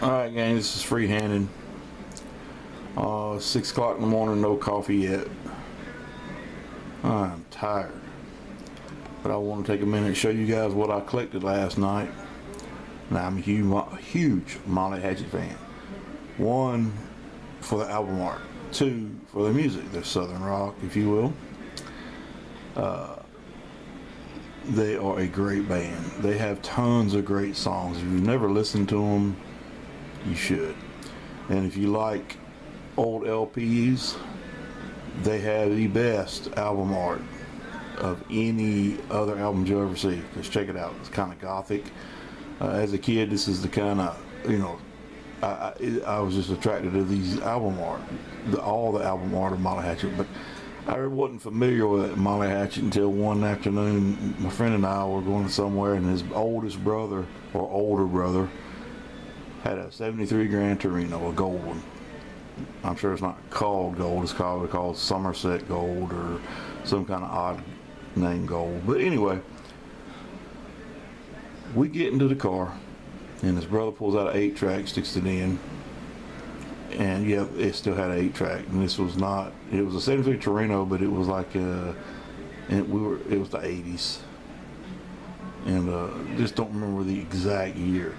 Alright gang, this is free-handed. 6 o'clock in the morning, no coffee yet. I'm tired. But I want to take a minute and show you guys what I collected last night. Now I'm a huge Molly Hatchet fan. 1, for the album art. 2, for the music. They're Southern rock, if you will. They are a great band. They have tons of great songs. If you've never listened to them, you should. And if you like old LPs, they have the best album art of any other albums you'll ever see. Just check it out. It's kind of gothic. As a kid, this is the kind of, I was just attracted to these album art, all the album art of Molly Hatchet. But I wasn't familiar with Molly Hatchet until one afternoon. My friend and I were going somewhere, and his oldest brother or older brother had a 73 Grand Torino, a gold one. I'm sure it's not called gold, it's called Somerset Gold or some kind of odd name gold. But anyway, we get into the car and his brother pulls out an 8-track, sticks it in, and yeah, it still had an 8-track. And this was not, it was a 73 Torino, but it was like it was the 80s, and just don't remember the exact year.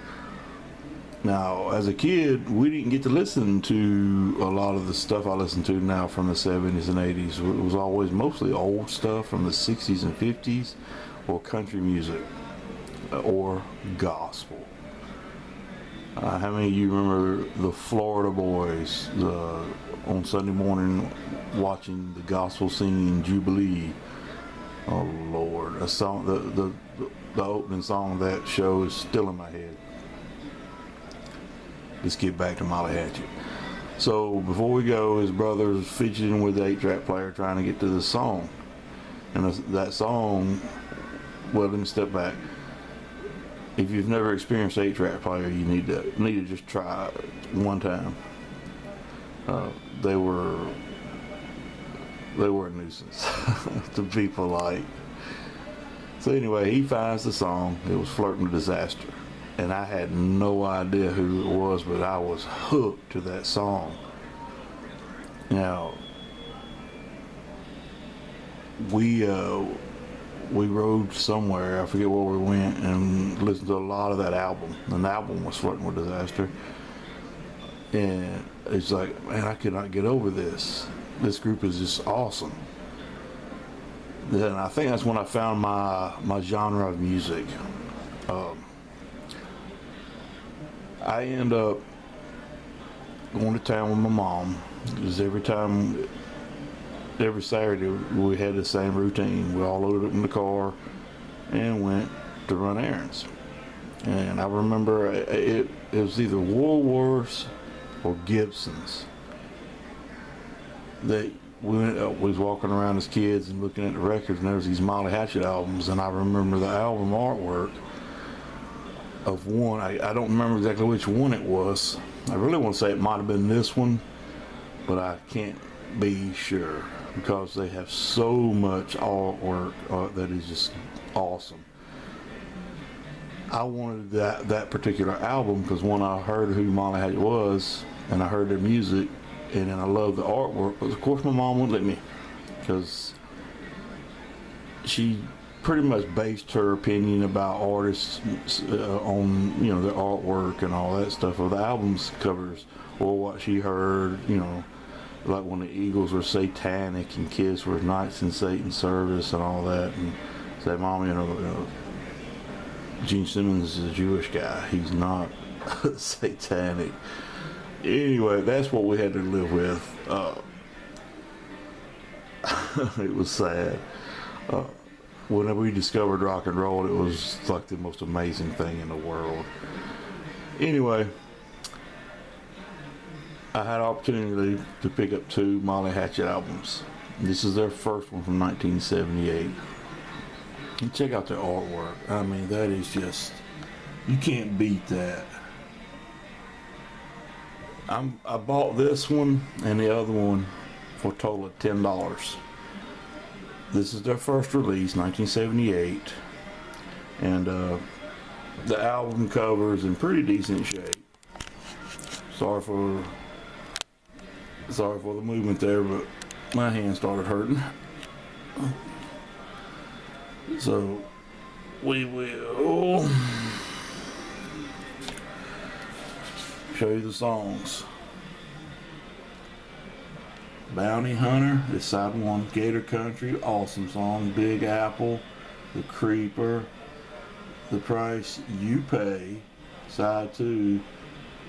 Now, as a kid, we didn't get to listen to a lot of the stuff I listen to now from the 70s and 80s. It was always mostly old stuff from the 60s and 50s, or country music, or gospel. How many of you remember the Florida Boys on Sunday morning watching the gospel singing Jubilee? Oh Lord, a song, the opening song of that show is still in my head. Let's get back to Molly Hatchet. So before we go, his brother's fidgeting with the 8-track player trying to get to the song. And that song, well, let me step back. If you've never experienced 8-track player, you need to just try it one time. They were a nuisance to be polite. So anyway, he finds the song. It was Flirting with Disaster. And I had no idea who it was, but I was hooked to that song. Now, we rode somewhere, I forget where we went, and listened to a lot of that album. And the album was Flirting with Disaster. And it's like, man, I could not get over this. This group is just awesome. Then I think that's when I found my genre of music. I end up going to town with my mom, because every Saturday we had the same routine. We all loaded up in the car and went to run errands. And I remember it was either Woolworths or Gibson's that we was walking around as kids and looking at the records, and there was these Molly Hatchet albums, and I remember the album artwork of one. I don't remember exactly which one it was. I really want to say it might have been this one, but I can't be sure because they have so much artwork that is just awesome. I wanted that particular album because when I heard who Molly Hatchet was and I heard their music, and then I loved the artwork, but of course my mom wouldn't let me because she pretty much based her opinion about artists on their artwork and all that stuff, or the album's covers, or what she heard, like when the Eagles were satanic and Kids were Knights in Satan's Service and all that, and say, Mom, Gene Simmons is a Jewish guy, he's not satanic. Anyway, that's what we had to live with. It was sad. Whenever we discovered rock and roll, it was like the most amazing thing in the world. Anyway, I had an opportunity to pick up 2 Molly Hatchet albums. This is their first one from 1978. And check out their artwork. I mean, that is just, you can't beat that. I bought this one and the other one for a total of $10. This is their first release, 1978, and the album cover is in pretty decent shape. Sorry for the movement there, but my hand started hurting. So we will show you the songs. Bounty Hunter is side 1. Gator Country, awesome song. Big Apple, The Creeper, The Price You Pay, side 2.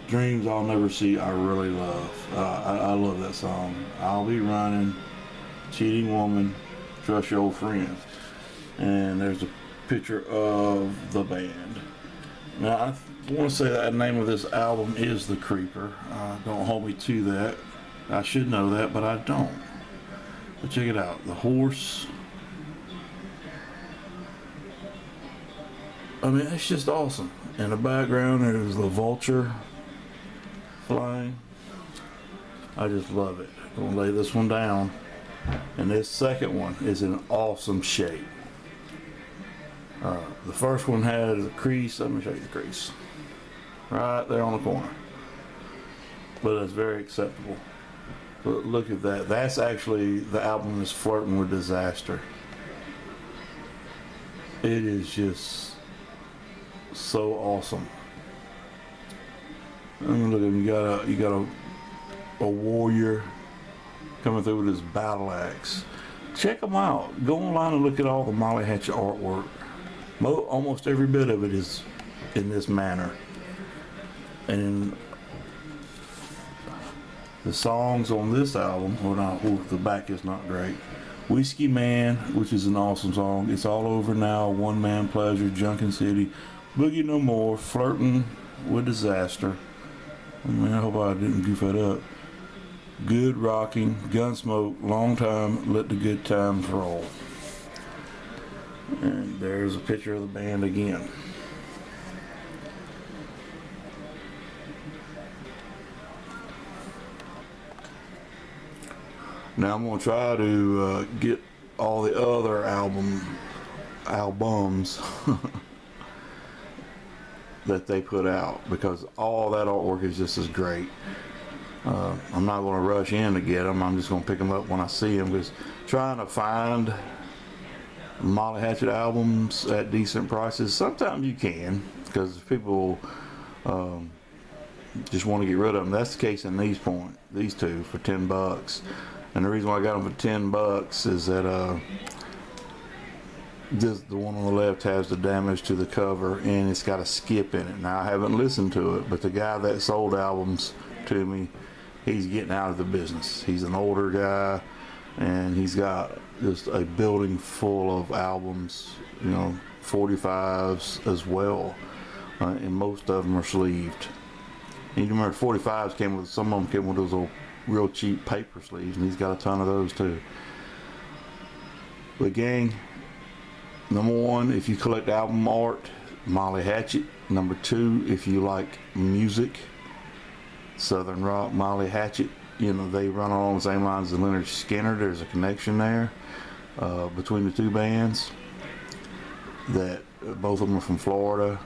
Dreams I'll Never See, I really love. I love that song. I'll Be Running, Cheating Woman, Trust Your Old Friend. And there's a picture of the band. Now I want to say that the name of this album is The Creeper. Don't hold me to that. I should know that, but I don't. But check it out. The horse. I mean, it's just awesome. In the background, there's the vulture flying. I just love it. I'm gonna lay this one down. And this second one is in awesome shape. The first one has a crease. Let me show you the crease. Right there on the corner. But it's very acceptable. But look at that. That's actually the album is Flirting with Disaster. It is just so awesome. I mean, look at him. You got a warrior coming through with his battle axe. Check them out. Go online and look at all the Molly Hatchet artwork. Almost every bit of it is in this manner. And the songs on this album, the back is not great. Whiskey Man, which is an awesome song. It's All Over Now, One Man Pleasure, Junkin' City, Boogie No More, Flirting with Disaster. I mean, I hope I didn't goof that up. Good Rocking, Gunsmoke, Long Time, Let the Good Times Roll. And there's a picture of the band again. Now I'm going to try to get all the other albums that they put out, because all that artwork is just as great. I'm not going to rush in to get them. I'm just going to pick them up when I see them, because trying to find Molly Hatchet albums at decent prices, sometimes you can, because people just want to get rid of them. That's the case in these two for $10. And the reason why I got them for $10 is that the one on the left has the damage to the cover, and it's got a skip in it. Now I haven't listened to it, but the guy that sold albums to me, he's getting out of the business. He's an older guy, and he's got just a building full of albums, 45s as well, and most of them are sleeved. And you remember 45s some of them came with those old real cheap paper sleeves, and he's got a ton of those too. But gang, number 1, if you collect album art, Molly Hatchet. Number 2, if you like music, Southern rock, Molly Hatchet. They run along the same lines as Leonard Skinner. There's a connection there between the two bands. That both of them are from Florida,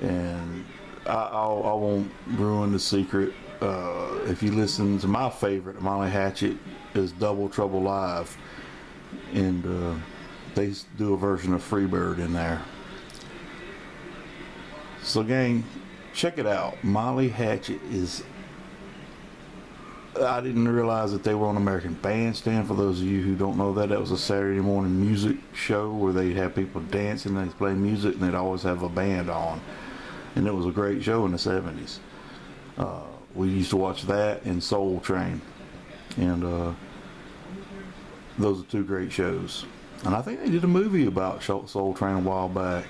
and I won't ruin the secret. If you listen to my favorite Molly Hatchet is Double Trouble Live, and they do a version of Freebird in there. So gang, check it out. Molly Hatchet is, I didn't realize that they were on American Bandstand. For those of you who don't know that was a Saturday morning music show where they'd have people dancing, they'd play music, and they'd always have a band on. And it was a great show in the 70s. We used to watch that and Soul Train. And those are two great shows. And I think they did a movie about Soul Train a while back.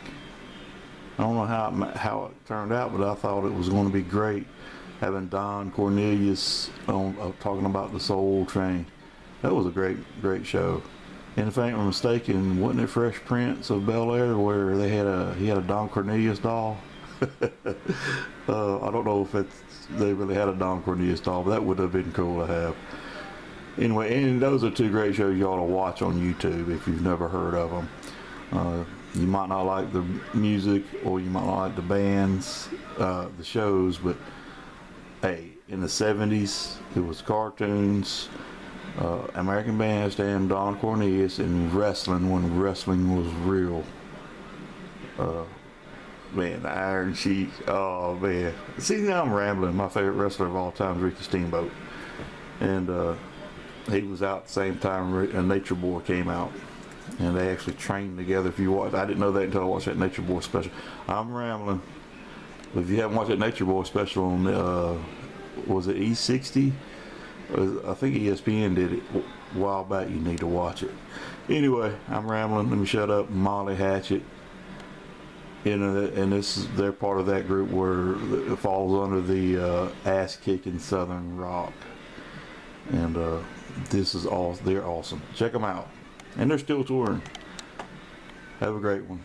I don't know how it turned out, but I thought it was going to be great having Don Cornelius talking about the Soul Train. That was a great show. And if I ain't mistaken, wasn't it Fresh Prince of Bel-Air where he had a Don Cornelius doll? I don't know if they really had a Don Cornelius doll, but that would have been cool to have. Anyway, and those are two great shows you ought to watch on YouTube if you've never heard of them. You might not like the music, or you might not like the bands, the shows, but hey, in the 70s, it was cartoons, American Bandstand, Don Cornelius, and wrestling when wrestling was real. Man, the Iron Sheik. Oh man. See, now I'm rambling. My favorite wrestler of all time is Ricky Steamboat, and he was out at the same time Nature Boy came out, and they actually trained together. If you watch, I didn't know that until I watched that Nature Boy special. I'm rambling. If you haven't watched that Nature Boy special on, was it E60? I think ESPN did it a while back. You need to watch it. Anyway, I'm rambling. Let me shut up. Molly Hatchet. And they're part of that group where it falls under the ass-kicking Southern rock. And they're awesome. Check them out. And they're still touring. Have a great one.